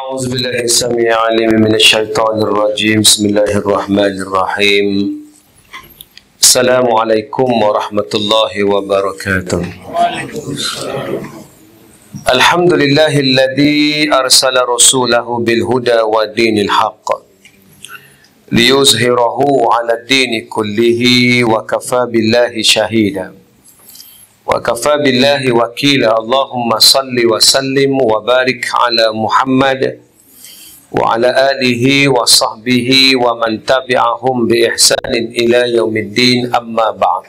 أعوذ بالله السميع العليم من الشيطان الرجيم. بسم الله الرحمن الرحيم. السلام عليكم ورحمة الله وبركاته. الحمد لله الذي أرسل رسوله بالهدى ودين الحق ليظهره على الدين كله وكفى بالله شهيدا وكفى بالله وكيلا. اللهم صل وسلم وبارك على محمد وعلى آله وصحبه ومن تبعهم بإحسان إلى يوم الدين. أما بعد،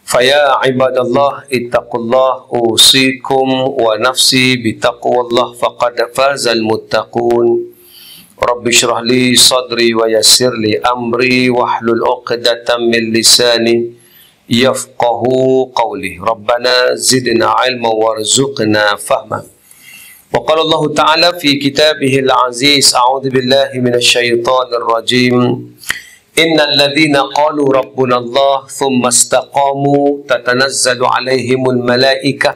فيا عباد الله اتقوا الله، أوصيكم ونفسي بتقوى الله فقد فاز المتقون. رب اشرح لي صدري ويسر لي أمري واحلل عقدة من لساني يفقه قولي. ربنا زدنا علما وارزقنا فهما. وقال الله تعالى في كتابه العزيز: أعوذ بالله من الشيطان الرجيم. إن الذين قالوا ربنا الله ثم استقاموا تتنزل عليهم الملائكة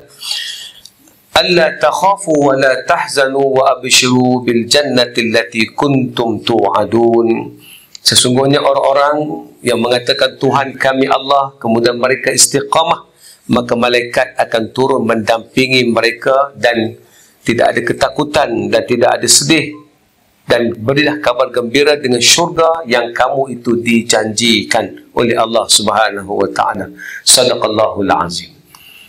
ألا تخافوا ولا تحزنوا وأبشروا بالجنة التي كنتم توعدون. Sesungguhnya orang-orang yang mengatakan Tuhan kami Allah, kemudian mereka istiqamah, maka malaikat akan turun mendampingi mereka dan tidak ada ketakutan dan tidak ada sedih, dan berilah kabar gembira dengan syurga yang kamu itu dijanjikan oleh Allah Subhanahu wa taala. Sadaqallahul azim.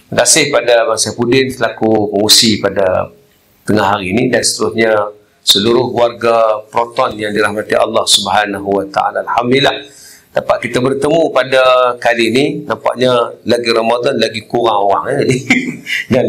Terima kasih pada Abang Saifuddin selaku pengurusi pada tengah hari ini, dan seterusnya seluruh warga Proton yang dirahmati Allah Subhanahu wa taala. Alhamdulillah dapat kita bertemu pada kali ini. Nampaknya lagi Ramadan lagi kurang orang dan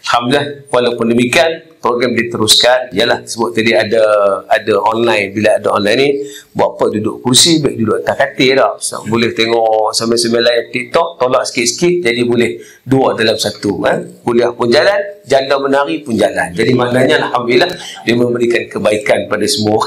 alhamdulillah walaupun demikian program diteruskan. Yalah, sebut tadi ada online. Bila ada online ni, buat apa duduk kursi, baik duduk atas katil dah. So, boleh tengok sambil-sambil live TikTok, tolak sikit-sikit, jadi boleh dua dalam satu. Kuliah pun jalan, janda menari pun jalan. Jadi maknanya alhamdulillah dia memberikan kebaikan pada semua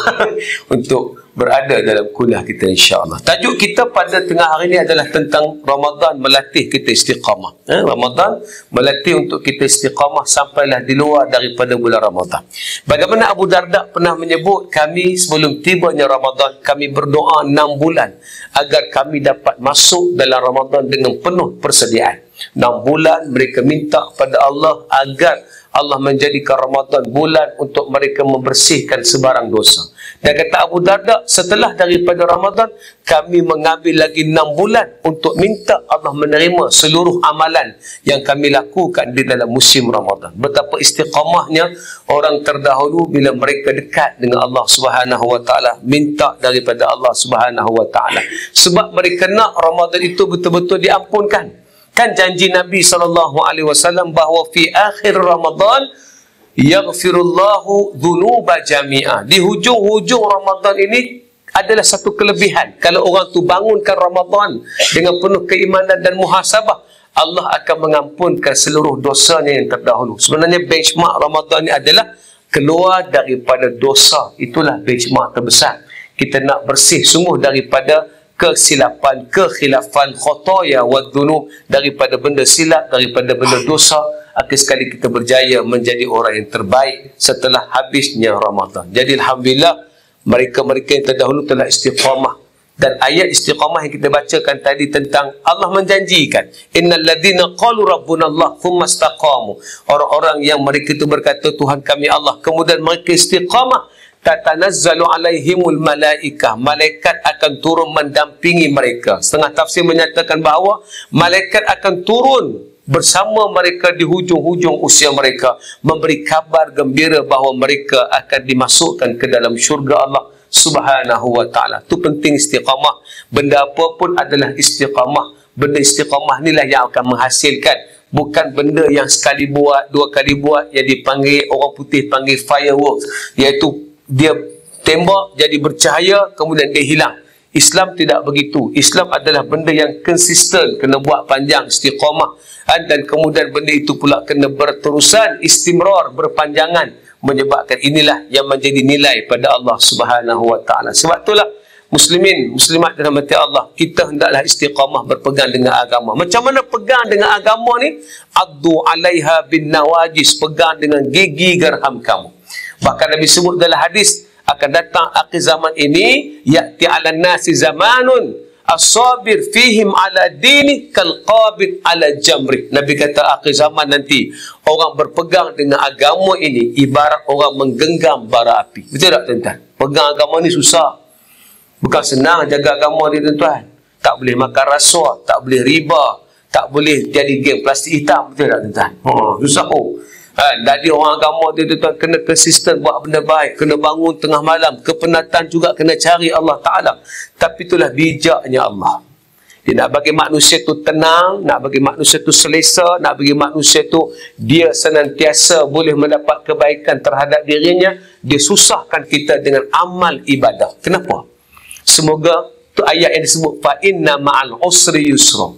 untuk berada dalam kuliah kita, insya-Allah. Tajuk kita pada tengah hari ini adalah tentang Ramadan melatih kita istiqamah. Ramadan melatih untuk kita istiqamah sampailah di luar daripada bulan Ramadan. Bagaimana Abu Darda pernah menyebut, kami sebelum tibanya Ramadan, kami berdoa 6 bulan agar kami dapat masuk dalam Ramadan dengan penuh persediaan. 6 bulan mereka minta pada Allah agar Allah menjadikan Ramadan bulan untuk mereka membersihkan sebarang dosa. Dan kata Abu Darda, setelah daripada Ramadan, kami mengambil lagi 6 bulan untuk minta Allah menerima seluruh amalan yang kami lakukan di dalam musim Ramadan. Betapa istiqamahnya orang terdahulu bila mereka dekat dengan Allah Subhanahu wa taala, minta daripada Allah Subhanahu wa taala. Sebab mereka nak Ramadan itu betul-betul diampunkan. Kan janji Nabi SAW bahawa fi akhir Ramadan yaghfirullahu dhunuba jami'ah. Di hujung-hujung Ramadan ini adalah satu kelebihan. Kalau orang tu bangunkan Ramadan dengan penuh keimanan dan muhasabah, Allah akan mengampunkan seluruh dosanya yang terdahulu. Sebenarnya benchmark Ramadan ini adalah keluar daripada dosa. Itulah benchmark terbesar. Kita nak bersih sungguh daripada kesilapan, kekhilafan, khotoya wa dhunub, daripada benda silap, daripada benda dosa. Akhir sekali kita berjaya menjadi orang yang terbaik setelah habisnya Ramadan. Jadi alhamdulillah mereka-mereka yang terdahulu telah istiqamah. Dan ayat istiqamah yang kita bacakan tadi tentang Allah menjanjikan, innal ladzina qalu rabbuna Allah thumma istaqamu, orang-orang yang mereka itu berkata Tuhan kami Allah, kemudian mereka istiqamah, tatanazzalu alaihimul malaikah, malaikat akan turun mendampingi mereka. Setengah tafsir menyatakan bahawa malaikat akan turun bersama mereka di hujung-hujung usia mereka, memberi kabar gembira bahawa mereka akan dimasukkan ke dalam syurga Allah Subhanahu wa taala. Itu penting istiqamah. Benda apa pun adalah istiqamah. Benda istiqamah inilah yang akan menghasilkan, bukan benda yang sekali buat, dua kali buat, yang dipanggil orang putih panggil fireworks, iaitu dia tembak jadi bercahaya kemudian dia hilang. Islam tidak begitu. Islam adalah benda yang konsisten, kena buat panjang, istiqamah, dan kemudian benda itu pula kena berterusan, istimrar, berpanjangan, menyebabkan inilah yang menjadi nilai pada Allah Subhanahu wa taala. Sebab itulah muslimin, muslimat dirahmati Allah, kita hendaklah istiqamah berpegang dengan agama. Macam mana pegang dengan agama ni? Addu alaiha bin nawajis, pegang dengan gigi gerham kamu. Bahkan Nabi sebut dalam hadis, akan datang akhir zaman ini, ya'ti 'alan nasi zamanun as-sabir fihim 'ala dini kal qabid 'ala jamri. Nabi kata akhir zaman nanti orang berpegang dengan agama ini ibarat orang menggenggam bara api. Betul tak tuan-tuan? Pegang agama ni susah. Bukan senang jaga agama ni tuan-tuan. Tak boleh makan rasuah, tak boleh riba, tak boleh jadi geng plastik hitam. Betul tak tuan-tuan? Susah. Jadi orang agama dia tuan-tuan kena konsisten buat benda baik, kena bangun tengah malam, kepenatan juga kena cari Allah Ta'ala. Tapi itulah bijaknya Allah. Dia nak bagi manusia tu tenang, nak bagi manusia tu selesa, nak bagi manusia tu dia senantiasa boleh mendapat kebaikan terhadap dirinya. Dia susahkan kita dengan amal ibadah. Kenapa? Semoga tu ayat yang disebut fa inna ma'al usri yusra.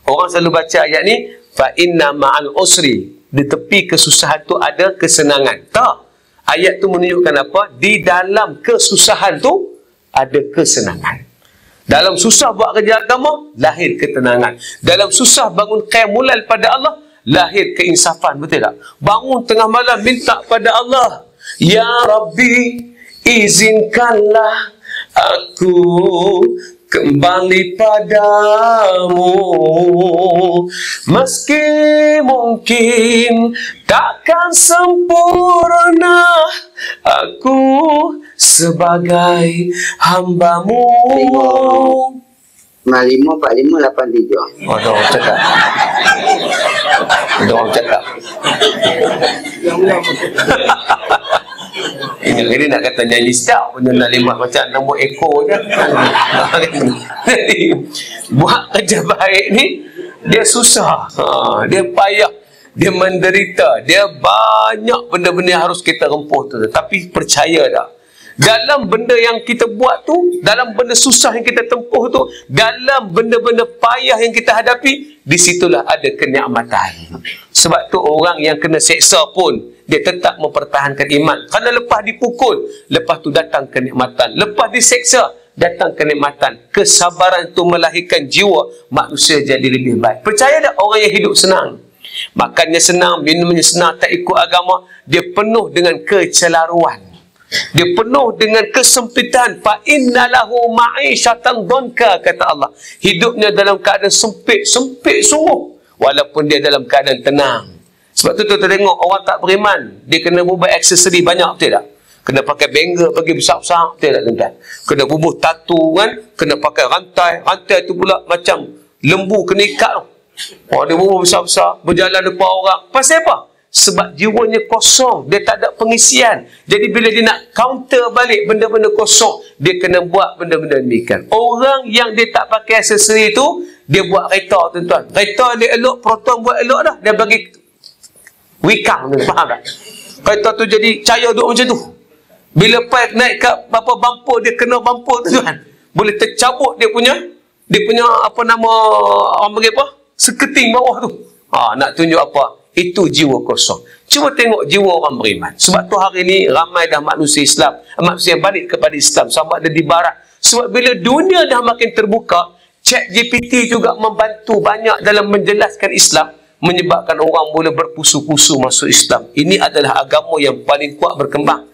Orang selalu baca ayat ni fa inna ma'al usri. Di tepi kesusahan tu ada kesenangan. Tak. Ayat tu menunjukkan apa? Di dalam kesusahan tu ada kesenangan. Dalam susah buat kerja agama, lahir ketenangan. Dalam susah bangun qiyamul pada Allah, lahir keinsafan. Betul tak? Bangun tengah malam minta pada Allah, ya Rabbi, izinkanlah aku kembali padamu, meski mungkin takkan sempurna aku sebagai hambamu. 554583. Ada orang cakap. Ada orang cakap. Ini nak kata nyanyi sedap punya nalimat macam nombor ekor je. Jadi buat kerja baik ni dia susah, dia payah, dia menderita, dia banyak benda-benda yang harus kita rempuh tu. Tapi percaya tak, dalam benda yang kita buat tu, dalam benda susah yang kita tempuh tu, dalam benda-benda payah yang kita hadapi, disitulah ada kenikmatan. Sebab tu orang yang kena seksa pun dia tetap mempertahankan iman. Kerana lepas dipukul, lepas tu datang kenikmatan. Lepas diseksa, datang kenikmatan. Kesabaran itu melahirkan jiwa manusia jadi lebih baik. Percaya tak orang yang hidup senang? Makannya senang, minumnya senang, tak ikut agama, dia penuh dengan kecelaruan. Dia penuh dengan kesempitan. Fa innalahu ma'isyatan dhanka, kata Allah. Hidupnya dalam keadaan sempit, sempit sungguh. Walaupun dia dalam keadaan tenang. Sebab tu kita tengok orang tak beriman, dia kena bubuh aksesori banyak, betul tak? Kena pakai bangle bagi besar-besar, betul tak tuan-tuan? Kena bubuh tatu kan, kena pakai rantai. Rantai tu pula macam lembu kena ikat tu. Dia bubuh besar-besar, berjalan depan orang. Pasal apa? Sebab jiwanya kosong, dia tak ada pengisian. Jadi bila dia nak counter balik benda-benda kosong, dia kena buat benda-benda demikian. Orang yang dia tak pakai aksesori tu, dia buat kereta tuan-tuan. Kereta dia elok, proton buat elok dah, dia bagi wikang tu, faham tak? Kereta tu jadi cahaya duduk macam tu. Bila pipe naik kat bumper, dia kena bumper tu kan, boleh tercabut dia punya apa nama, orang panggil apa, seketing bawah tu. Nak tunjuk apa? Itu jiwa kosong. Cuba tengok jiwa orang beriman. Sebab tu hari ni ramai dah manusia Islam, manusia yang balik kepada Islam, sama ada di barat. Sebab bila dunia dah makin terbuka, ChatGPT juga membantu banyak dalam menjelaskan Islam, menyebabkan orang boleh berpusu-pusu masuk Islam. Ini adalah agama yang paling kuat berkembang.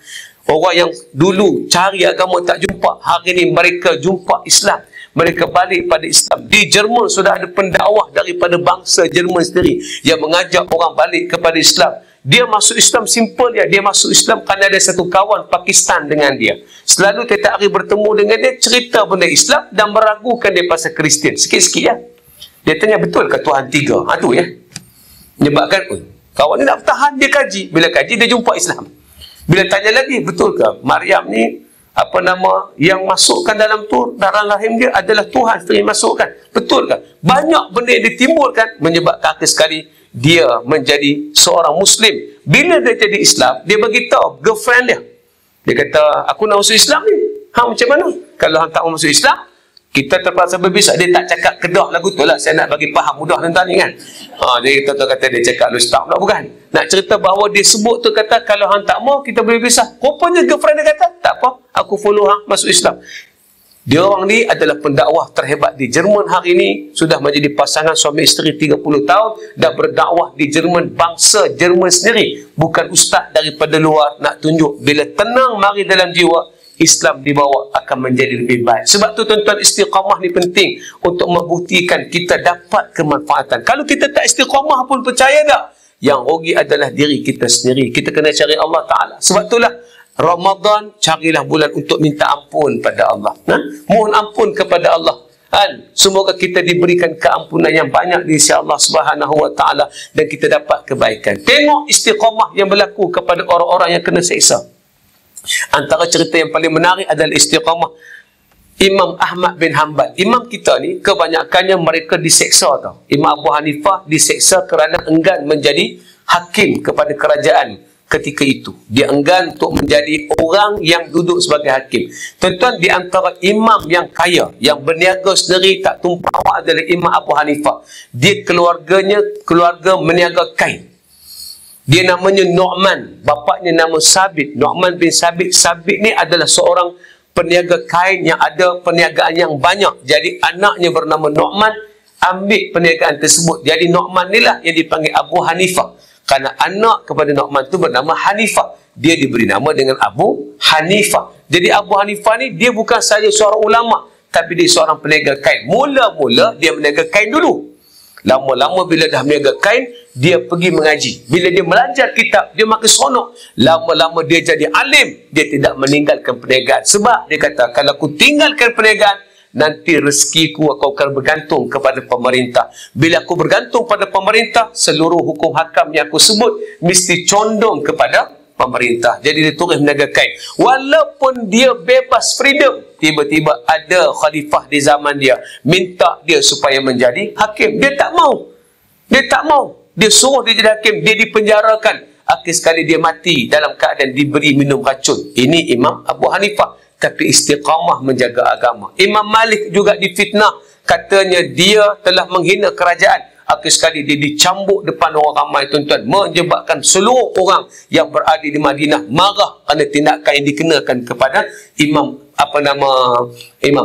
Orang yang dulu cari agama tak jumpa, hari ini mereka jumpa Islam. Mereka balik pada Islam. Di Jerman sudah ada pendakwah daripada bangsa Jerman sendiri yang mengajak orang balik kepada Islam. Dia masuk Islam simple dia masuk Islam kerana ada satu kawan Pakistan dengan dia. Selalu tiap hari bertemu dengan dia, cerita benda Islam dan meragukan dia pasal Kristian. Sikit-sikit ya. Dia tanya, betul ke Tuhan tiga? Tu ya. Menyebabkan kawan ni nak bertahan, dia kaji. Bila kaji dia jumpa Islam. Bila tanya lagi, betul ke Maryam ni apa nama yang masukkan dalam darah rahim dia adalah Tuhan sendiri masukkan? Betul kan? Banyak benda yang ditimbulkan menyebabkan akhir sekali dia menjadi seorang Muslim. Bila dia jadi Islam, dia beritahu girlfriend dia. Dia kata, aku nak masuk Islam ni. Macam mana? Kalau hang tak mau masuk Islam, kita terpaksa berpisah. Dia tak cakap kedah lagu tu lah. Saya nak bagi faham mudah tentang ni kan. Dia kata dia cakap lu stop lah, bukan. Nak cerita bahawa dia sebut tu kata, kalau hang tak mau, kita boleh pisah. Rupanya girlfriend dia kata, tak apa, aku follow hang masuk Islam. Dia orang ni adalah pendakwah terhebat di Jerman hari ini, sudah menjadi pasangan suami isteri 30 tahun dan berdakwah di Jerman, bangsa Jerman sendiri, bukan ustaz daripada luar nak tunjuk. Bila tenang mari dalam jiwa, Islam dibawa akan menjadi lebih baik. Sebab tu tuan-tuan, istiqamah ni penting untuk membuktikan kita dapat kemanfaatan. Kalau kita tak istiqamah pun, percaya tak? Yang rugi adalah diri kita sendiri. Kita kena cari Allah Ta'ala. Sebab itulah Ramadan, carilah bulan untuk minta ampun pada Allah. Mohon ampun kepada Allah. Semoga kita diberikan keampunan yang banyak di sisi Allah Subhanahu wa Ta'ala dan kita dapat kebaikan. Tengok istiqamah yang berlaku kepada orang-orang yang kena seksa. Antara cerita yang paling menarik adalah istiqamah Imam Ahmad bin Hanbal. Imam kita ni kebanyakannya mereka diseksa tau. Imam Abu Hanifah diseksa kerana enggan menjadi hakim kepada kerajaan ketika itu. Dia enggan untuk menjadi orang yang duduk sebagai hakim. Tuan-tuan, di antara imam yang kaya, yang berniaga sendiri tak tumpah adalah Imam Abu Hanifah. Dia keluarganya keluarga meniaga kain. Dia namanya Nu'man, bapaknya nama Sabit, Nu'man bin Sabit. Sabit ni adalah seorang peniaga kain yang ada perniagaan yang banyak. Jadi anaknya bernama Nu'man ambil perniagaan tersebut. Jadi Nu'man ni lah yang dipanggil Abu Hanifah. Kerana anak kepada Nu'man tu bernama Hanifah. Dia diberi nama dengan Abu Hanifah. Jadi Abu Hanifah ni dia bukan sahaja seorang ulama, tapi dia seorang peniaga kain. Mula-mula dia meniaga kain dulu. Lama-lama bila dah meniaga kain, dia pergi mengaji. Bila dia belajar kitab, dia makin seronok. Lama-lama dia jadi alim. Dia tidak meninggalkan perniagaan. Sebab dia kata, kalau aku tinggalkan perniagaan, nanti rezekiku akan bergantung kepada pemerintah. Bila aku bergantung pada pemerintah, seluruh hukum hakam yang aku sebut mesti condong kepada pemerintah. Jadi dia terus meniaga kain. Walaupun dia bebas, freedom, tiba-tiba ada khalifah di zaman dia minta dia supaya menjadi hakim. Dia tak mau. Dia tak mau. Dia suruh dia jadi hakim. Dia dipenjarakan. Akhir sekali dia mati dalam keadaan diberi minum racun. Ini Imam Abu Hanifah. Tapi istiqamah menjaga agama. Imam Malik juga difitnah. Katanya dia telah menghina kerajaan. Akhir sekali dia dicambuk depan orang ramai, tuan-tuan. Menyebabkan seluruh orang yang berada di Madinah marah kerana tindakan yang dikenakan kepada Imam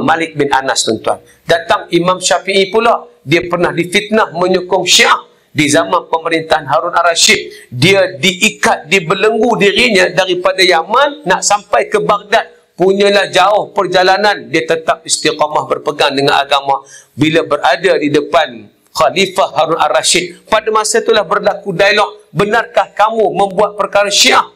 Malik bin Anas, tuan-tuan. Datang Imam Syafi'i pula. Dia pernah difitnah menyokong Syiah. Di zaman pemerintahan Harun al-Rashid, dia diikat, dibelenggu dirinya daripada Yaman nak sampai ke Baghdad. Punyalah jauh perjalanan, dia tetap istiqamah berpegang dengan agama. Bila berada di depan Khalifah Harun al-Rashid, pada masa itulah berlaku dialog, benarkah kamu membuat perkara Syiah?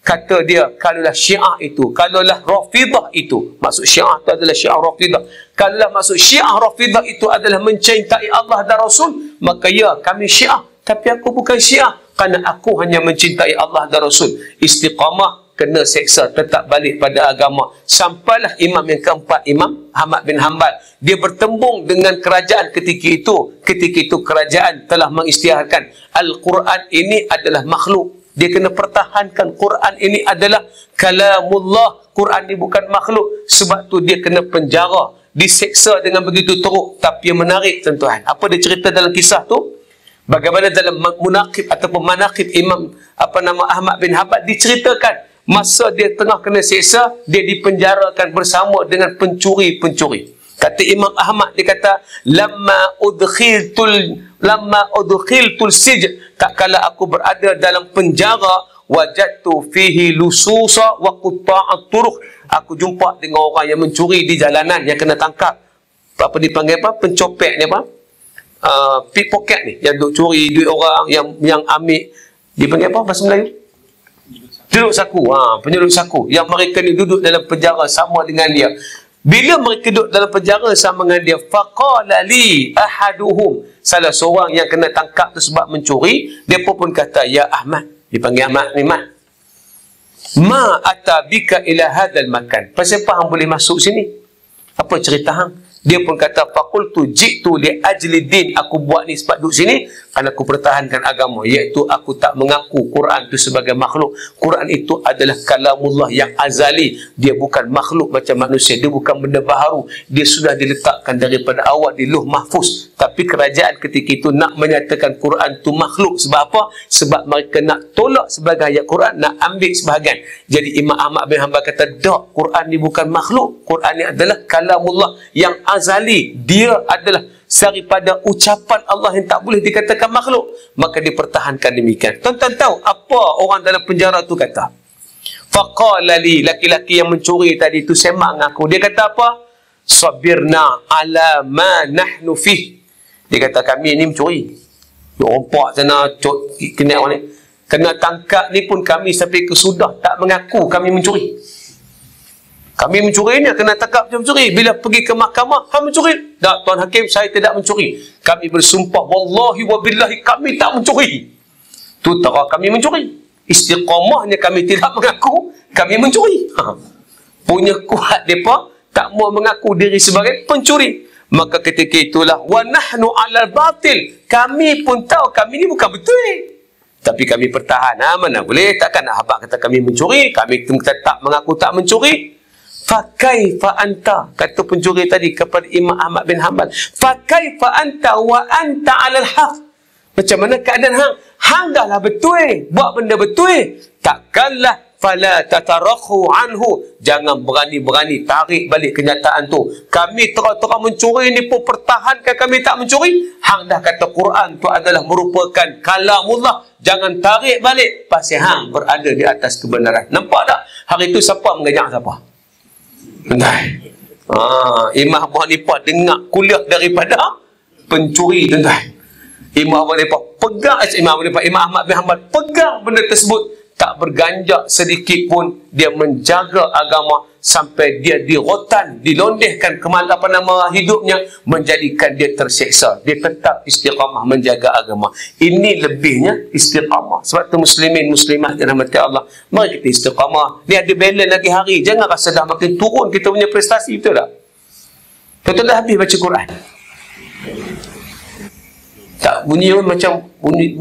Kata dia, kalaulah Syiah itu, kalaulah Rafidah itu, maksud Syiah itu adalah Syiah Rafidah, kalaulah maksud Syiah Rafidah itu adalah mencintai Allah dan Rasul, maka ya, kami Syiah. Tapi aku bukan Syiah, kerana aku hanya mencintai Allah dan Rasul. Istiqamah, kena seksa, tetap balik pada agama. Sampailah imam yang keempat, Imam Ahmad bin Hanbal. Dia bertembung dengan kerajaan ketika itu. Ketika itu kerajaan telah mengisytiharkan Al-Quran ini adalah makhluk. Dia kena pertahankan Quran ini adalah kalamullah. Quran ini bukan makhluk. Sebab tu dia kena penjara, diseksa dengan begitu teruk. Tapi yang menarik, tuan-tuan, apa dia cerita dalam kisah tu? Bagaimana dalam munaqib ataupun manaqib Imam Ahmad bin Hanbal diceritakan masa dia tengah kena seksa, dia dipenjarakan bersama dengan pencuri-pencuri. Kata Imam Ahmad, dia kata, lamma udkhiltul sijn, tak kala aku berada dalam penjara, wajadtu fihi lususa wa qutta'at turuq, aku jumpa dengan orang yang mencuri di jalanan, yang kena tangkap. Apa dipanggil apa? Pencopet ni apa? Pickpocket ni, yang duk curi duit orang, yang ambil, dipanggil apa bahasa Melayu? Duduk saku. Penyeluk saku. Yang mereka ni duduk dalam penjara sama dengan dia. Bila mereka duduk dalam penjara sama dengan dia, faqala li ahaduhum, salah seorang yang kena tangkap tu sebab mencuri, dia pun kata, ya Ahmad, dipanggil Ahmad ni, Mat, ma atabika ila hadzal makan, pasal apa hang boleh masuk sini? Apa cerita hang? Dia pun kata, faqultu jitu li ajli din, aku buat ni sebab duduk sini dan aku pertahankan agama, iaitu aku tak mengaku Quran itu sebagai makhluk. Quran itu adalah kalamullah yang azali. Dia bukan makhluk macam manusia, dia bukan benda baharu, dia sudah diletakkan daripada awal di Lauh Mahfuz. Tapi kerajaan ketika itu nak menyatakan Quran itu makhluk. Sebab apa? Sebab mereka nak tolak sebagai ayat Quran, nak ambil sebahagian. Jadi Imam Ahmad bin Hanbal kata, tak, Quran ni bukan makhluk, Quran ni adalah kalamullah yang azali. Dia adalah daripada ucapan Allah yang tak boleh dikatakan makhluk. Maka dipertahankan demikian. Tuan-tuan tahu apa orang dalam penjara tu kata? Faqala li, laki-laki yang mencuri tadi tu semak dengan aku. Dia kata apa? Sabirna ala ma nahnu fih. Dia kata, kami ni mencuri. Rompak sana, kena orang ni, kena tangkap ni pun kami sampai kesudah tak mengaku kami mencuri. Kami mencuri ni, kena tangkap macam mencuri. Bila pergi ke mahkamah, mencuri. Tak, Tuan Hakim, saya tidak mencuri. Kami bersumpah, wallahi wa billahi, kami tak mencuri. Tu tera kami mencuri. Istiqamahnya kami tidak mengaku kami mencuri. Punya kuat mereka tak mau mengaku diri sebagai pencuri. Maka ketika itulah, wa nahnu alal batil. Kami pun tahu kami ni bukan betul. Tapi kami pertahan. Mana boleh? Takkan nak habaq kata kami mencuri. Kami tak mengaku tak mencuri. Fakaifa anta, kata pencuri tadi kepada Imam Ahmad bin Hanbal, fakaifa anta wa anta alal haq. Macam mana keadaan hang? Hang dah lah betul, buat benda betul. Takkanlah fala tatarakhu anhu, jangan berani-berani tarik balik kenyataan tu. Kami terang-terang mencuri ni pun pertahankan kami tak mencuri. Hang dah kata Quran tu adalah merupakan kalamullah, jangan tarik balik. Pasal hang berada di atas kebenaran. Nampak tak? Hari itu siapa mengajak siapa? Imam Abu Hanifah dengar kuliah daripada pencuri, tuan-tuan. Imam Ahmad bin Hanbal pegang benda tersebut, tak berganjak sedikit pun. Dia menjaga agama sampai dia dirotan, dilondehkan hidupnya, menjadikan dia terseksa. Dia tetap istiqamah menjaga agama. Ini lebihnya istiqamah. Sebab tu muslimin muslimat yang rahmati Allah, mari kita istiqamah. Ni ada balance lagi hari. Jangan rasa dah makin turun kita punya prestasi, betul tak? Betul dah habis baca Quran? Tak, bunyi macam bunyi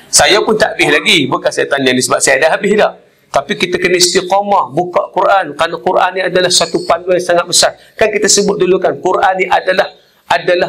saya pun tak habis lagi. Bukan saya tanya ni sebab saya dah habis dah. Tapi kita kena istiqamah buka Quran, kerana Quran ni adalah satu panduan yang sangat besar. Kan kita sebut dulu kan, Quran ni adalah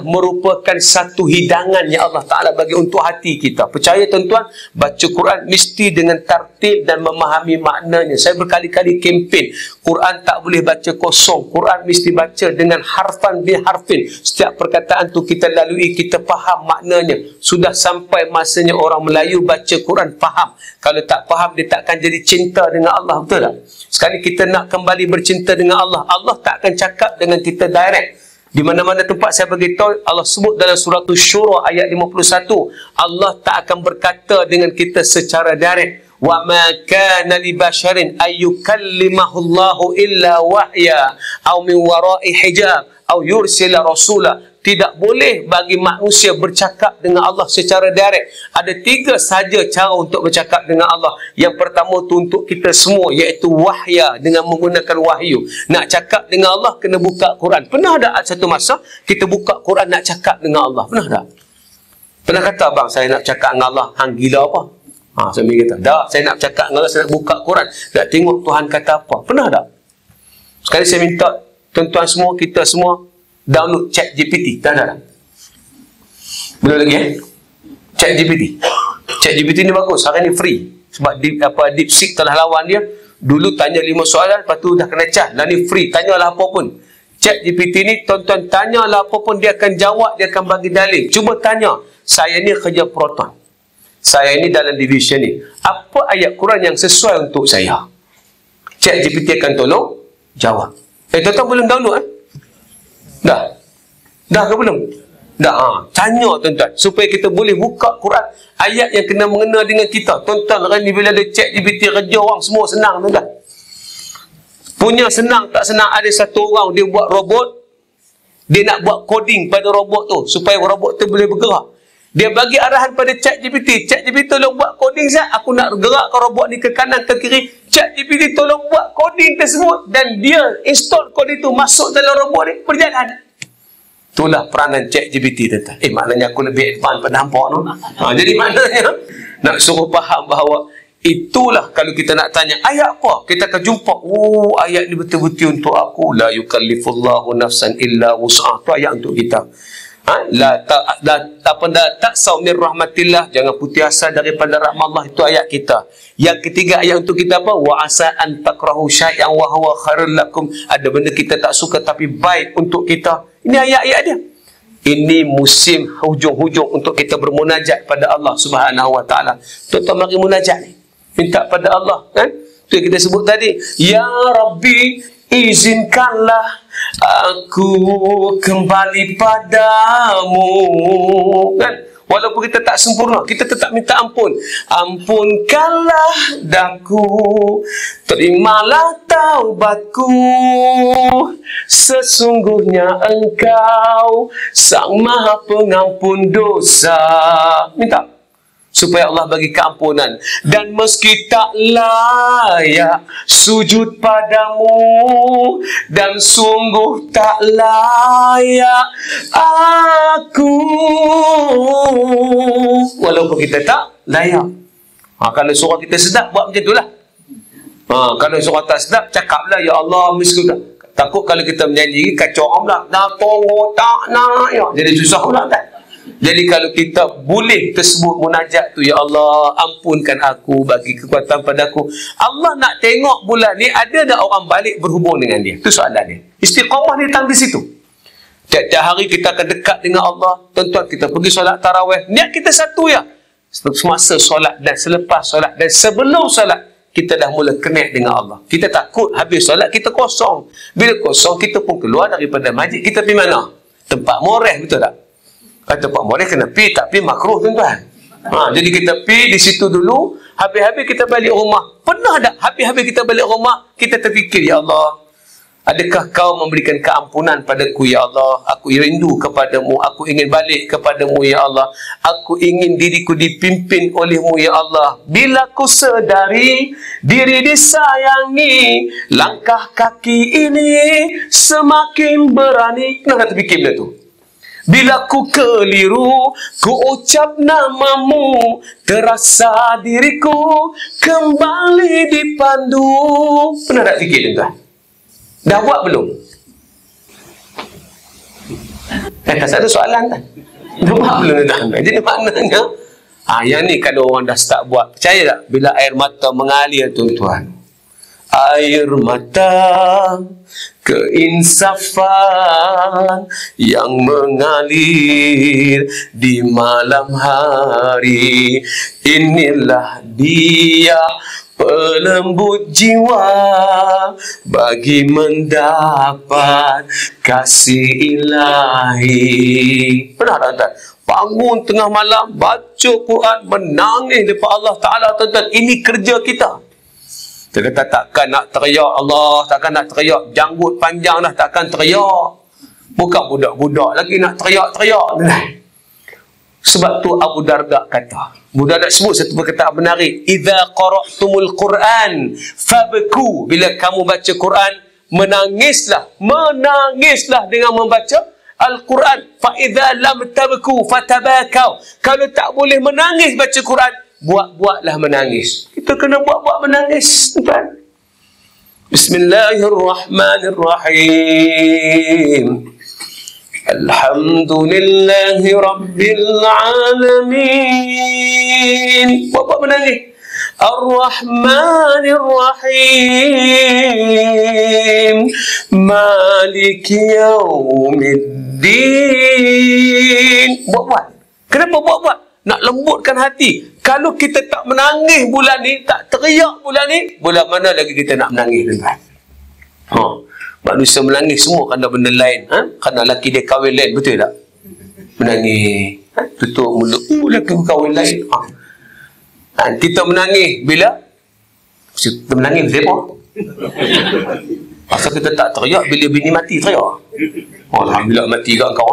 merupakan satu hidangan yang Allah Ta'ala bagi untuk hati kita. Percaya tuan-tuan, baca Quran mesti dengan tartil dan memahami maknanya. Saya berkali-kali kempen, Quran tak boleh baca kosong. Quran mesti baca dengan harfan biharfin. Setiap perkataan tu kita lalui, kita faham maknanya. Sudah sampai masanya orang Melayu baca Quran faham. Kalau tak faham, dia takkan jadi cinta dengan Allah, betul tak? Sekali kita nak kembali bercinta dengan Allah, Allah tak akan cakap dengan kita direct. Di mana-mana tempat saya beritahu, Allah sebut dalam surah Syura ayat 51, Allah tak akan berkata dengan kita secara direct. Wa ma kana li basharin ayyukallimahu Allahu illa wahya aw min wara'i hijab aw yursila rasula. Tidak boleh bagi manusia bercakap dengan Allah secara direct. Ada 3 sahaja cara untuk bercakap dengan Allah. Yang pertama tu untuk kita semua, iaitu wahya, dengan menggunakan wahyu. Nak cakap dengan Allah kena buka Quran. Pernah tak satu masa kita buka Quran nak cakap dengan Allah? Pernah tak? Pernah kata, abang saya nak cakap dengan Allah, hang gila apa? Saya kata, tak, saya nak cakap dengan Allah, saya nak buka Quran, nak tengok Tuhan kata apa. Pernah tak? Sekali saya minta tuan-tuan semua, kita semua download ChatGPT. Tak ada? Belum lagi ChatGPT. ChatGPT ni bagus. Hari ni free. Sebab DeepSeek telah lawan dia. Dulu tanya 5 soalan, lepas tu dah kena charge. Dan ni free. Tanyalah apa pun. ChatGPT ni, tuan-tuan tanyalah apa pun, dia akan jawab, dia akan bagi dalil. Cuba tanya, saya ni kerja Proton, saya ni dalam division ni, apa ayat Quran yang sesuai untuk saya? ChatGPT akan tolong jawab. Tuan-tuan belum download Dah? Dah ke belum? Dah. Tanya tuan-tuan supaya kita boleh buka Quran ayat yang kena mengena dengan kita. Tuan-tuan hari ni bila ada ChatGPT, kerja orang semua senang, tuan-tuan. Punya senang tak senang, ada satu orang dia buat robot, dia nak buat coding pada robot tu supaya robot tu boleh bergerak. Dia bagi arahan pada ChatGPT. ChatGPT tolong buat coding saya. Aku nak gerakkan robot ni ke kanan ke kiri. ChatGPT tolong buat coding tersebut dan dia install kod itu masuk dalam robot ni, berjalan. Itulah peranan ChatGPT tuan-tuan. Maknanya aku lebih advance pada hampa tu. Jadi maknanya nak suruh faham bahawa itulah kalau kita nak tanya ayat apa, kita akan jumpa, ayat ni betul-betul untuk aku. La yukallifullahu nafsan illa wus'aha. Tu ayat untuk kita. Tak saumir rahmatillah, jangan putus asa daripada rahmat Allah. Itu ayat kita. Yang ketiga ayat untuk kita apa? Wa asa an takrahu syai'an wa huwa khairul lakum. Ada benda kita tak suka tapi baik untuk kita. Ini ayat-ayat dia. Ini musim hujung-hujung untuk kita bermunajat pada Allah Subhanahu wa taala. Tuan-tuan mari munajat ni. Minta pada Allah, kan? Itu yang kita sebut tadi. Ya Rabbi, izinkanlah aku kembali padamu, kan? Walaupun kita tak sempurna, kita tetap minta ampun. Ampunkanlah daku, terimalah taubatku. Sesungguhnya Engkau Sang Maha Pengampun dosa. Minta supaya Allah bagi keampunan. Dan meski tak layak sujud padamu, dan sungguh tak layak aku, walaupun kita tak layak. Kalau suara kita sedap, buat macam itulah. Kalau suara tak sedap, cakaplah, ya Allah, miskin. Takut kalau kita menyanyi kacau orang pula, dah tolong tak nak ya. Jadi susah pula tak. Jadi kalau kita boleh tersebut munajat tu, ya Allah ampunkan aku, bagi kekuatan padaku. Allah nak tengok bulan ni ada tak orang balik berhubung dengan dia. Itu soalan dia. Istiqamah ni datang di situ. Tiap-tiap hari kita akan dekat dengan Allah. Tuan-tuan, kita pergi solat tarawih. Niat kita satu ya. Semasa solat dan selepas solat dan sebelum solat, kita dah mula connect dengan Allah. Kita takut habis solat kita kosong. Bila kosong, kita pun keluar daripada masjid. Kita pergi mana? Tempat moreh, betul tak? Tempat moreh kena pergi, tak pergi makruh tuan-tuan. Jadi kita pergi di situ dulu, habis-habis kita balik rumah. Pernah tak habis-habis kita balik rumah, kita terfikir, ya Allah, adakah kau memberikan keampunan padaku, ya Allah? Aku rindu kepadamu, aku ingin balik kepadamu, ya Allah. Aku ingin diriku dipimpin olehmu, ya Allah. Bila ku sedari diri disayangi, langkah kaki ini semakin berani. Kenapa terfikir benda tu? Bila ku keliru, ku ucap namamu, terasa diriku kembali dipandu. Pernah tak fikir tuan? Dah buat belum? Tak ada soalan tak? Dah buat belum tuan? Jadi maknanya, yang ni kalau orang dah start buat, percaya tak? Bila air mata mengalir tuan-tuan, air mata keinsafan yang mengalir di malam hari, inilah dia pelembut jiwa bagi mendapat kasih ilahi. Pernah tak? Bangun tengah malam, baca Quran, menangis depan Allah Ta'ala, tuan-tuan. Ini kerja kita. Kita kata takkan nak teriak Allah, takkan nak teriak, janggut panjang dah takkan teriak. Bukan budak-budak lagi nak teriak-teriak. Sebab tu Abu Darda kata, Abu Darda sebut satu perkataan menarik, idza qara'tumul Quran fabku. Bila kamu baca Quran, menangislah dengan membaca Al-Quran. Fa idza lam tabku fatabakau. Kalau tak boleh menangis baca Quran, buat-buatlah menangis. Kita kena buat-buat menangis, tuan. Bismillahirrahmanirrahim. Alhamdulillahi Rabbil Alamin. Buat-buat menangis. Ar-Rahmanir-Rahim. Maliki Yawmiddin. Buat-buat. Kenapa buat-buat? Nak lembutkan hati. Kalau kita tak menangis bulan ni, tak teriak bulan ni, bulan mana lagi kita nak menangis, tuan-tuan? Manusia menangis semua kerana benda lain. Kerana lelaki dia kahwin lain, betul tak? Menangis. Tutup mulut. Lelaki kahwin lain. Kita menangis bila? Kita menangis siapa? Pasal kita tak teriak bila bini mati, teriak. Alhamdulillah mati kat kau.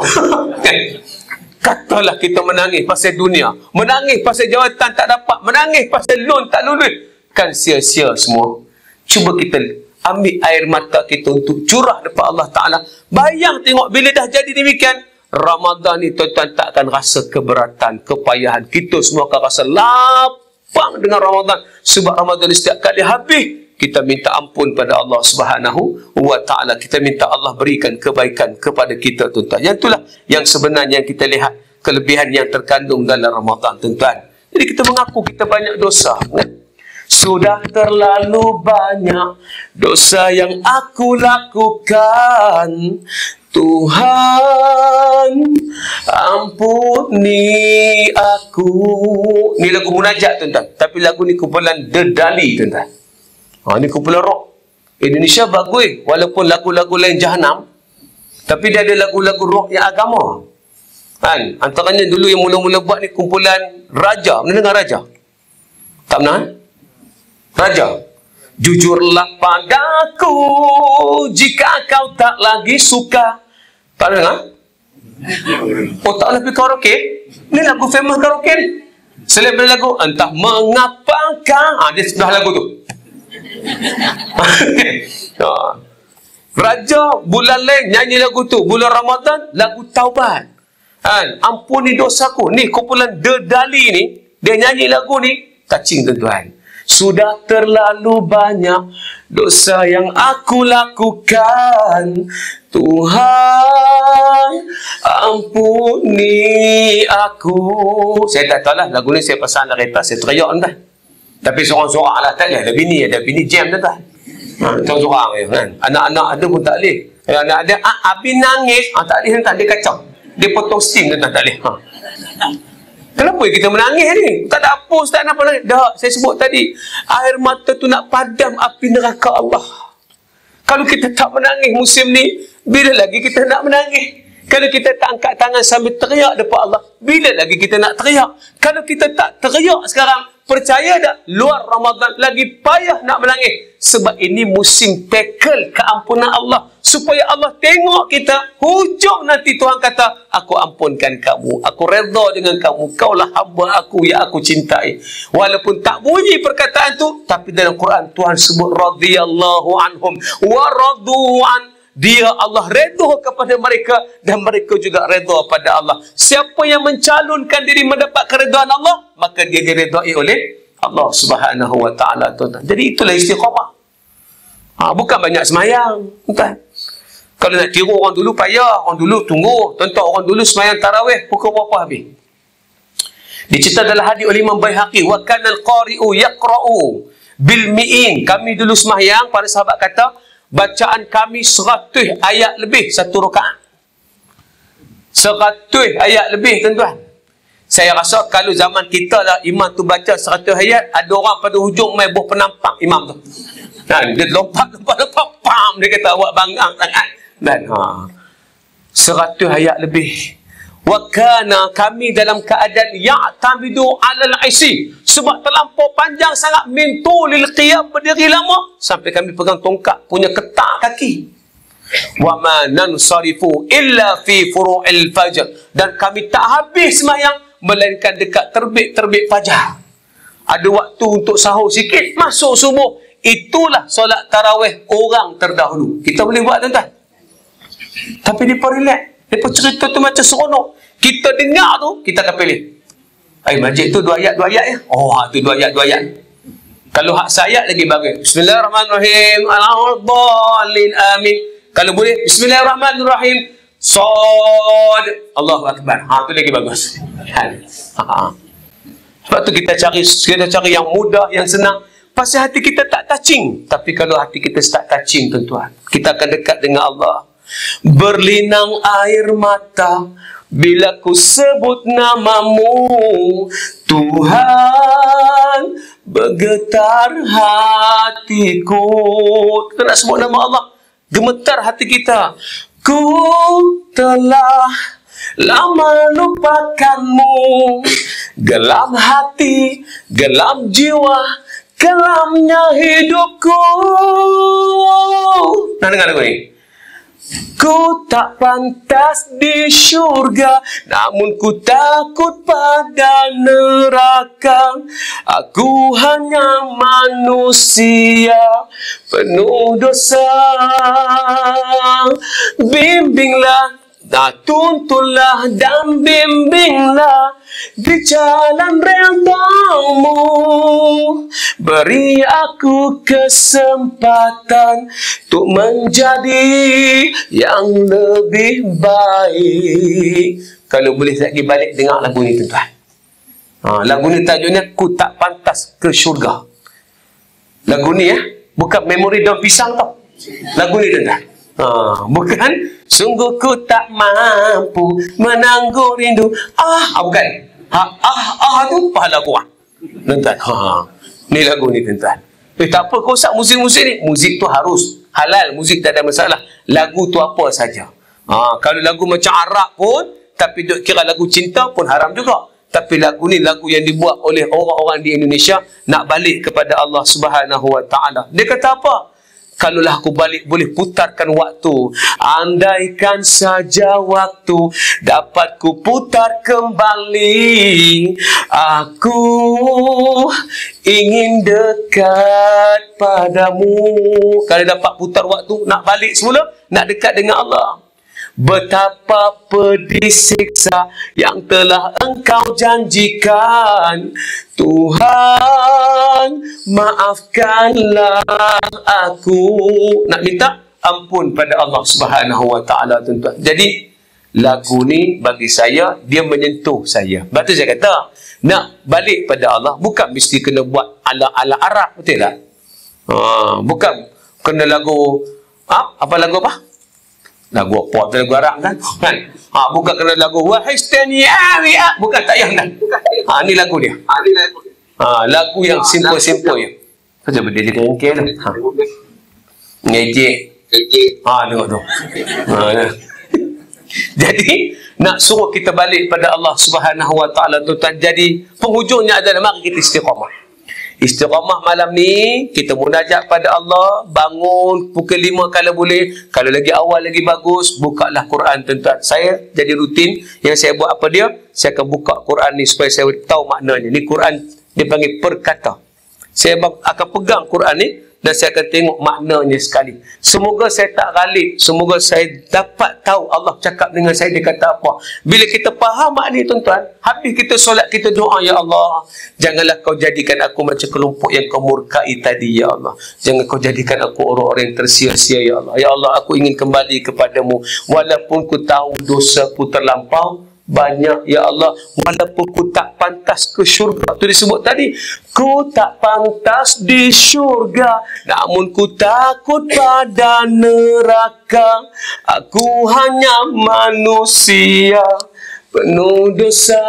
Katalah kita menangis pasal dunia, menangis pasal jawatan tak dapat, menangis pasal loan tak lulus, kan sia-sia semua. Cuba kita ambil air mata kita untuk curah depan Allah Ta'ala. Bayang tengok bila dah jadi demikian, Ramadan ni tuan-tuan tak akan rasa keberatan, kepayahan. Kita semua akan rasa lapang dengan Ramadan. Sebab Ramadan ni setiap kali habis, kita minta ampun pada Allah Subhanahu wa Ta'ala. Kita minta Allah berikan kebaikan kepada kita, tuan-tuan. Yang itulah yang sebenarnya yang kita lihat, kelebihan yang terkandung dalam Ramadan, tuan-tuan. Jadi kita mengaku kita banyak dosa. Sudah terlalu banyak dosa yang aku lakukan, Tuhan ampuni aku. Ni lagu munajat, tuan-tuan. Tapi lagu ni kumpulan Dedali, tuan-tuan. Ni kumpulan rock Indonesia bagus, walaupun lagu-lagu lain jahanam, tapi dia ada lagu-lagu rock yang agama. Antaranya dulu yang mula-mula buat ni kumpulan Raja. Mana dengar Raja? Tak pernah? Raja. Jujurlah padaku jika kau tak lagi suka. Tak dengar? Oh, tak boleh pergi karaoke? Ni lagu famous karaoke ni. Selain lagu entah mengapakah, dia sebelah lagu tu. Raja bulan lain nyanyi lagu tu, bulan Ramadan lagu taubat. Ampuni dosaku. Ni kumpulan Dedali ni, dia nyanyi lagu ni, touching, tuan-tuan. Sudah terlalu banyak dosa yang aku lakukan, Tuhan ampuni aku. Saya tak tahu lah lagu ni, saya pasang dalam kereta, saya teriak, tuan-tuan. Tapi seorang-seorang lah tak ada bini jam, tuan-tuan. Seorang-seorang kan. Anak-anak ada pun tak boleh. Anak ada, Abi nangis, tak boleh, tuan-tuan. Dia kacau. Dia potong steam, tuan-tuan, tak boleh. Kenapa kita menangis ni? Tak ada apa, Ustaz, kenapa nangis? Dah, saya sebut tadi, air mata tu nak padam api neraka Allah. Kalau kita tak menangis musim ni, bila lagi kita nak menangis? Kalau kita tak angkat tangan sambil teriak depan Allah, bila lagi kita nak teriak? Kalau kita tak teriak sekarang, percaya tak? Luar Ramadan lagi payah nak menangis. Sebab ini musim tackle keampunan Allah. Supaya Allah tengok kita, hujung nanti Tuhan kata, aku ampunkan kamu, aku redha dengan kamu, kaulah hamba aku yang aku cintai. Walaupun tak bunyi perkataan tu, tapi dalam Quran Tuhan sebut radhiyallahu anhum wa radu'an. Dia Allah redha kepada mereka dan mereka juga redha pada Allah. Siapa yang mencalonkan diri mendapat keredaan Allah, maka dia diredai oleh Allah Subhanahu wa Ta'ala, tuan-tuan. Jadi itulah istiqamah. Bukan banyak semayang, tuan. Kalau nak tiru orang dulu payah, orang dulu tunggu. Tuan-tuan, orang dulu semayang tarawih pukul berapa habis? Dicerita dalam hadis oleh Imam Baihaqi, wa kana al-qari'u yaqra'u bil mi'in. Kami dulu semayang, para sahabat kata, bacaan kami 100 ayat lebih satu rakaat. 100 ayat lebih, tuan-tuan. Saya rasa kalau zaman kita lah, imam tu baca 100 ayat, ada orang pada hujung main buah penampak imam tu. Dia lompat, pam, dia kata awak banggang sangat. Dan 100 ayat lebih. Wa kana, kami dalam keadaan ya'tamidu 'alal 'isi, sebab terlampau panjang sangat, min tulil qiyam, berdiri lama sampai kami pegang tongkat punya ketak kaki. Wa ma nansarifu illa fi furu'il fajr, dan kami tak habis semayang melainkan dekat terbit fajar. Ada waktu untuk sahur sikit, masuk subuh. Itulah solat tarawih orang terdahulu. Kita boleh buat, tuan-tuan. Tapi mereka relax. Mereka cerita tu macam seronok. Kita dengar tu, kita akan pilih. Masjid tu 2 ayat ya. Tu 2 ayat. Kalau hak sayat lagi bagus. Bismillahirrahmanirrahim. Al-Dhalin, amin. Kalau boleh, Bismillahirrahmanirrahim. Sod. Allahu Akbar. Tu lagi bagus. Sebab tu kita cari yang mudah, yang senang. Pasal hati kita tak touching. Tapi kalau hati kita start touching, tuan-tuan, kita akan dekat dengan Allah. Berlinang air mata bila ku sebut namamu, Tuhan, bergetar hatiku. Kita nak sebut nama Allah, gemetar hati kita. Ku telah lama lupakanmu, gelam hati, gelam jiwa, kelamnya hidupku. Nah, dengar lagu ni. Ku tak pantas di syurga, namun ku takut pada neraka. neraka. Aku hanya manusia penuh dosa. Bimbinglah, tuntunlah dan bimbinglah di jalan redha-Mu. Beri aku kesempatan untuk menjadi yang lebih baik. Kalau boleh lagi balik dengar lagu ni tuan-tuan. Lagu ni tajuknya Ku Tak Pantas ke Syurga. Lagu ni bukan memori daun pisang tau. Lagu ni tuan-tuan. Bukan sungguh ku tak mampu menanggung rindu. Bukan. Tu pahala kuat. Tuan-tuan. Ni lagu ni tuan-tuan. Tak apa kau usah muzik-muzik ni. Muzik tu harus halal. Muzik tak ada masalah. Lagu tu apa saja. Kalau lagu macam Arab pun, tapi duk kira lagu cinta pun haram juga. Tapi lagu ni lagu yang dibuat oleh orang-orang di Indonesia nak balik kepada Allah Subhanahu Wa Taala. Dia kata apa? Kalaulah aku balik boleh putarkan waktu, andaikan saja waktu dapat ku putar kembali, aku ingin dekat padamu. Kalau dapat putar waktu, nak balik semula, nak dekat dengan Allah. Betapa pedih siksa yang telah Engkau janjikan, Tuhan, maafkanlah aku. Nak minta ampun pada Allah Subhanahu Wa Taala tuan-tuan. Jadi lagu ni bagi saya dia menyentuh saya. Betul saya kata nak balik pada Allah bukan mesti kena buat ala-ala Arab, betul tak? Bukan kena lagu apa lagu apa? Lagu apa? Lagu Arab kan? Bukan kena lagu Wahistani Awi'a. Bukan, tak yang kan? Ni lagu dia. Lagu yang simple-simple ya. Macam dia jadi rengkir lah. Ngejek. Tengok tu. Jadi nak suruh kita balik pada Allah Subhanahu Wa Taala tuan-tuan. Jadi penghujungnya adalah mari kita istiqamah. Istiqamah malam ni kita munajat pada Allah, bangun pukul 5 kalau boleh, kalau lagi awal lagi bagus, bukalah Quran tuan-tuan. Saya jadi rutin yang saya buat apa dia? Saya akan buka Quran ni supaya saya tahu maknanya. Ni Quran dia panggil perkata. Saya akan pegang Quran ni dan saya akan tengok maknanya sekali. Semoga saya tak ghalib, semoga saya dapat tahu Allah cakap dengan saya dia kata apa. Bila kita faham makna ni tuan-tuan, habis kita solat kita doa, ya Allah, janganlah kau jadikan aku macam kelompok yang kau murkai tadi, ya Allah. Jangan kau jadikan aku orang-orang yang tersia-sia, ya Allah. Ya Allah, aku ingin kembali kepadamu walaupun ku tahu dosaku terlampau banyak, ya Allah, walaupun ku tak pantas ke syurga. Itu disebut tadi, ku tak pantas di syurga, namun ku takut pada neraka. Aku hanya manusia penuh dosa.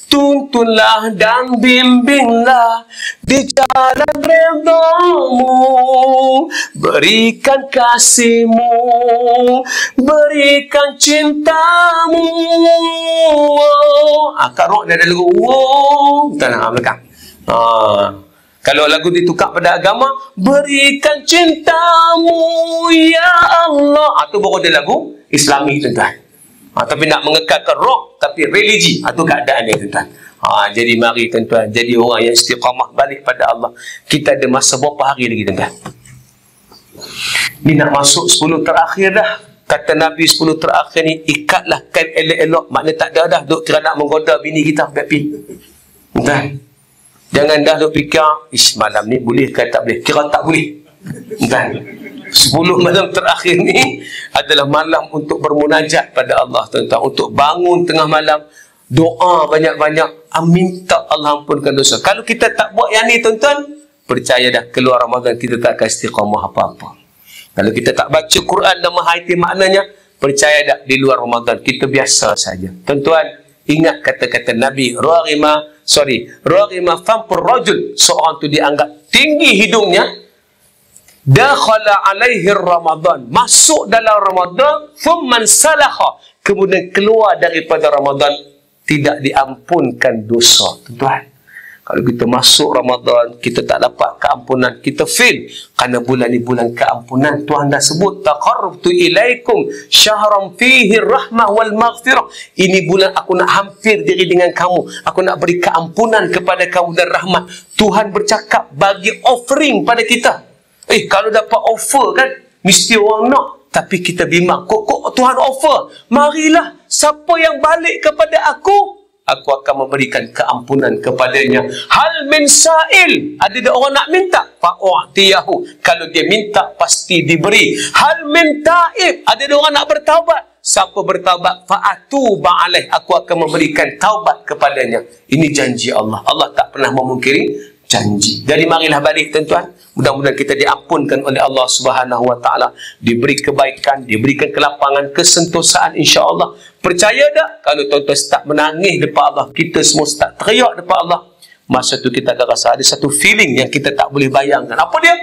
Tuntunlah dan bimbinglah di jalan redha-Mu. Berikan kasih-Mu, berikan cinta-Mu. Akak rock dia ada lagu tak nak belakang. Kalau lagu ditukar pada agama, berikan cinta-Mu ya Allah, itu baru dia lagu Islami tuan-tuan. Tapi nak mengekalkan rock tapi religi, itu keadaan dia tuan-tuan. Jadi mari tuan-tuan jadi orang yang istiqamah balik pada Allah. Kita ada masa berapa hari lagi tuan-tuan? Ni nak masuk 10 terakhir dah. Kata Nabi 10 terakhir ni, ikatlah kain elok-elok. Maknanya tak ada dah duk kira nak menggoda bini kita bapi. Tuan, jangan dah duk fikir malam ni boleh ke tak boleh. Kira tak boleh. Tuan, 10 malam terakhir ni adalah malam untuk bermunajat pada Allah tuan-tuan, untuk bangun tengah malam, doa banyak-banyak, minta Allah ampunkan dosa. Kalau kita tak buat yang ni tuan-tuan, percaya dah keluar Ramadan kita tak akan istiqamah apa-apa. Kalau kita tak baca Quran dan menghayati maknanya, percaya dah di luar Ramadan kita biasa saja. Tuan-tuan, ingat kata-kata Nabi, Raghima fampur rajul, seorang tu dianggap tinggi hidungnya, dakhala alaihi Ramadan, masuk dalam Ramadan, thumman salakha, kemudian keluar daripada Ramadan, tidak diampunkan dosa. Tuan-tuan, Kalau kita masuk Ramadan, kita tak dapat keampunan, kita fail. Kerana bulan ni bulan keampunan. Tuhan dah sebut, taqarrabtu ilaikum syahran fihi rahmah wal maghfirah. Ini bulan aku nak hampir diri dengan kamu. Aku nak beri keampunan kepada kamu dan rahmat. Tuhan bercakap bagi offering pada kita. Kalau dapat offer kan, mesti orang nak. Tapi kita bimbang, kok Tuhan offer? Marilah, siapa yang balik kepada aku akan memberikan keampunan kepadanya. Hal min sa'il, ada orang nak minta, fa'u'tiyahu. Kalau dia minta, pasti diberi. Hal min ta'ib, ada orang nak bertaubat. Siapa bertaubat, fa'atuba alaih, aku akan memberikan taubat kepadanya. Ini janji Allah. Allah tak pernah memungkiri janji. Jadi marilah balik tuan-tuan. Mudah-mudahan kita diampunkan oleh Allah Subhanahu Wa Taala, diberi kebaikan, diberikan kelapangan, kesentosaan, insya-Allah. Percaya tak? Kalau tuan-tuan start menangis depan Allah, kita semua start teriak depan Allah, masa tu kita akan rasa ada satu feeling yang kita tak boleh bayangkan. Apa dia?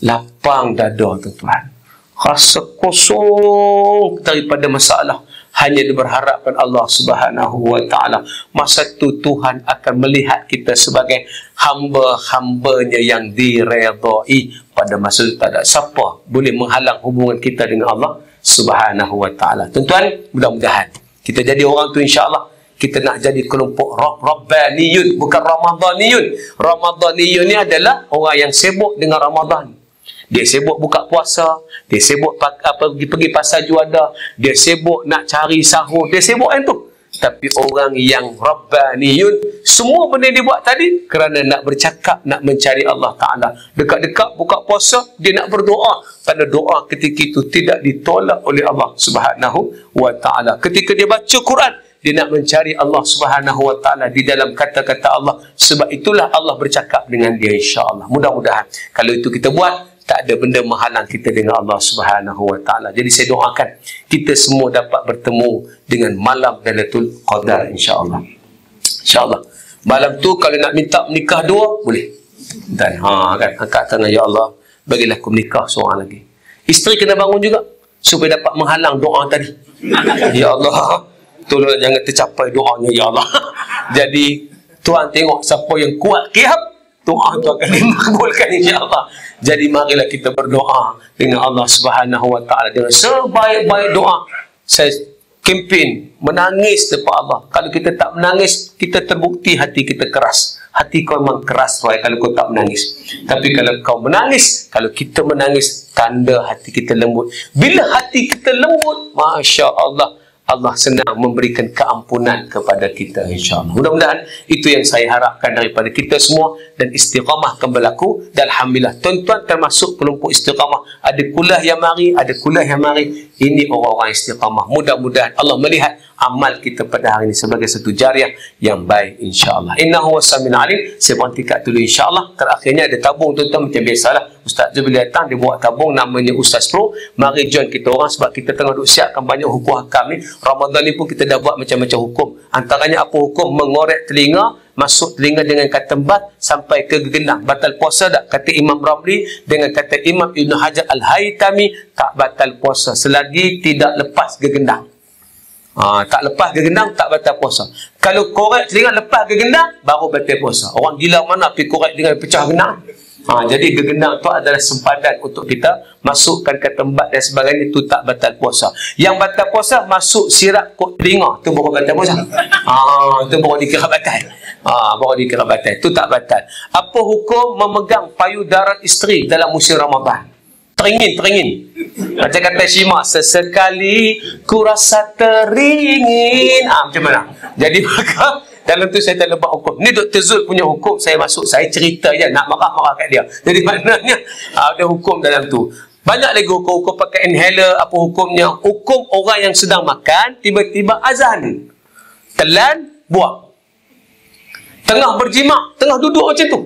Lapang dada tuan-tuan. Rasa kosong daripada masalah. Hanya berharapkan Allah Subhanahu Wa Taala. Masa tu Tuhan akan melihat kita sebagai hamba-hambanya yang diredai. Pada masa itu tak ada siapa boleh menghalang hubungan kita dengan Allah Subhanahu Wa Taala. Tuan-tuan, mudah-mudahan kita jadi orang tu, insya-Allah. Kita nak jadi kelompok Rabbaniyun, bukan Ramadaniyun. Ramadaniyun ni adalah orang yang sibuk dengan Ramadan. Dia sibuk buka puasa, dia sibuk pergi pasar juada, dia sibuk nak cari sahur, dia sibuk yang tu. Tapi orang yang Rabbaniyun, semua benda dia buat tadi kerana nak bercakap, nak mencari Allah Ta'ala. Dekat-dekat buka puasa, dia nak berdoa. Kerana doa ketika itu tidak ditolak oleh Allah Subhanahu Wa Ta'ala. Ketika dia baca Quran, dia nak mencari Allah Subhanahu Wa Ta'ala di dalam kata-kata Allah. Sebab itulah Allah bercakap dengan dia, insya-Allah. Mudah-mudahan kalau itu kita buat, tak ada benda menghalang kita dengan Allah Subhanahu Wa Taala. Jadi saya doakan kita semua dapat bertemu dengan malam Lailatul Qadar, insya-Allah. Insya-Allah. Malam tu kalau nak minta menikah dua, boleh. Dan kan, angkat tangan, ya Allah, bagilah aku menikah seorang lagi. Isteri kena bangun juga supaya dapat menghalang doa tadi. Ya Allah, tolonglah jangan tercapai doanya, ya Allah. Jadi Tuhan tengok siapa yang kuat qiyam, doa tu akan dimabulkan, insya-Allah. Jadi marilah kita berdoa dengan Allah Subhanahu Wa Taala dengan sebaik-baik doa. Saya kempen menangis depan Allah. Kalau kita tak menangis, kita terbukti hati kita keras. Hati kau memang keras, Roy, kalau kau tak menangis. Tapi kalau kau menangis, kalau kita menangis, tanda hati kita lembut. Bila hati kita lembut, Masya Allah, Allah senang memberikan keampunan kepada kita, insya-Allah. Mudah-mudahan itu yang saya harapkan daripada kita semua, dan istiqamah akan berlaku. Dan alhamdulillah, tuan-tuan termasuk kelompok istiqamah. Ada kuliah yang mari, ada kuliah yang mari. Ini orang-orang istiqamah. Mudah-mudahan Allah melihat amal kita pada hari ini sebagai satu jariah yang baik, insya-Allah. Innahu wasami'ul alim. Saya berhenti kat dulu, insya-Allah. Terakhirnya ada tabung, tuan-tuan, macam biasalah. Ustaz Zubil datang, dia buat tabung namanya Ustaz Pro. Mari join kita orang, sebab kita tengah duk siapkan banyak hukum hakam ni. Ramadan ni pun kita dah buat macam-macam hukum. Antaranya apa hukum? Mengorek telinga, masuk telinga dengan katembat sampai ke gegenang. Batal puasa tak? Kata Imam Ramli dengan kata Imam Ibn Hajar Al-Haytami, tak batal puasa selagi tidak lepas gegenang. Tak lepas gegenang, tak batal puasa. Kalau korek telinga lepas gegenang, baru batal puasa. Orang gila mana pergi korek dengan pecah genang? Jadi gegenang tu adalah sempadan untuk kita masukkan ketembat dan sebagainya, itu tak batal puasa. Yang batal puasa masuk sirap kok telinga, tu baru batal puasa. Tu baru dikira batal. Baru dikira batal. Tu tak batal. Apa hukum memegang payudara isteri dalam musim Ramadan? Teringin. Macam kata Syimak, sesekali ku rasa teringin. Macam mana? Jadi maka dalam tu saya tak lebat hukum. Ni Dr. Zul punya hukum, saya masuk, saya cerita je, nak marah-marah kat dia. Jadi maknanya ada hukum dalam tu. Banyak lagi hukum pakai inhaler, apa hukumnya? Hukum orang yang sedang makan, tiba-tiba azan. Telan, buang. Tengah berjimak, tengah duduk macam tu.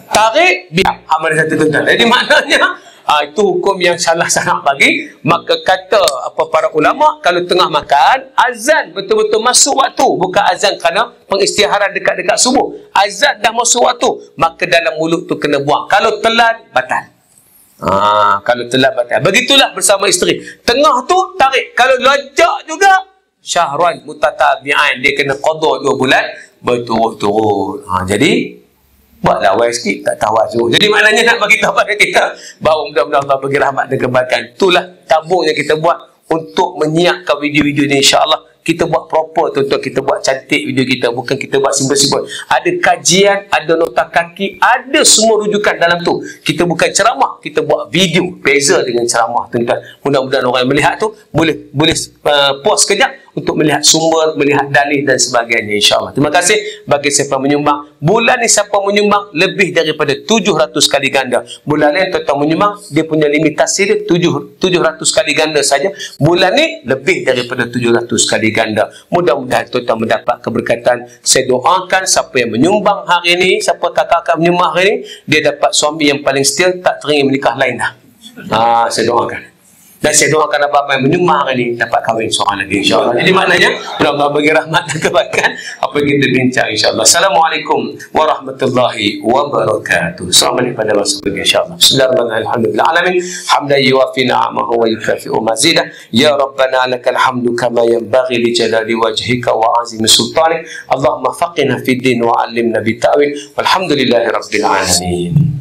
Tarik, biar. Amal satu tuan-tuan. Jadi maknanya itu hukum yang salah sangat bagi. Maka kata para ulama, kalau tengah makan, azan betul-betul masuk waktu, bukan azan kerana pengisytiharan dekat-dekat subuh. Azan dah masuk waktu, maka dalam mulut tu kena buang. Kalau telan, batal. Kalau telan, batal. Begitulah bersama isteri. Tengah tu tarik. Kalau lajak juga, syahran mutatabi'ain, dia kena qada 2 bulan berturut-turut. Jadi buatlah awal sikit, tak tahu. Jadi maknanya nak bagi tahu pada kita bahawa mudah-mudahan Allah bagi rahmat dan kebaikan. Itulah tabung yang kita buat untuk menyiapkan video-video ni, insya-Allah. Kita buat proper, tuan-tuan. Kita buat cantik video kita, bukan kita buat simpel-simpel. Ada kajian, ada nota kaki, ada semua rujukan dalam tu. Kita bukan ceramah, kita buat video. Beza dengan ceramah, tuan-tuan. Mudah-mudahan orang yang melihat tu boleh pause sekejap untuk melihat sumber, melihat dalih dan sebagainya, insya-Allah. Terima kasih bagi siapa menyumbang. Bulan ni siapa menyumbang lebih daripada 700 kali ganda. Bulan ni tuan-tuan menyumbang, dia punya limitasi dia 700 kali ganda saja. Bulan ni lebih daripada 700 kali ganda. Mudah-mudahan tuan-tuan mendapat keberkatan. Saya doakan siapa yang menyumbang hari ini, siapa kakak-kakak menyumbang hari ini, dia dapat suami yang paling setia, tak teringin menikah lain dah. Saya doakan. Dan saya doakan abang-abang yang menyumbang hari ini dapat kahwin seorang lagi, insya-Allah. Jadi maknanya mudah-mudahan bagi rahmat dan kebaikan apa yang kita bincang, insya-Allah. Assalamualaikum warahmatullahi wabarakatuh. Selamat pada masa pergi, insya-Allah. Bismillahirrahmanirrahim. Alamin hamdan yuwafi ni'amahu wa yukafi'u mazidah. Ya Rabbana lakal hamdu kama yanbaghi li jalali wajhika wa azimi sultanik. Allahumma faqihna fid din wa 'allimna bit ta'wil. Walhamdulillahi rabbil alamin.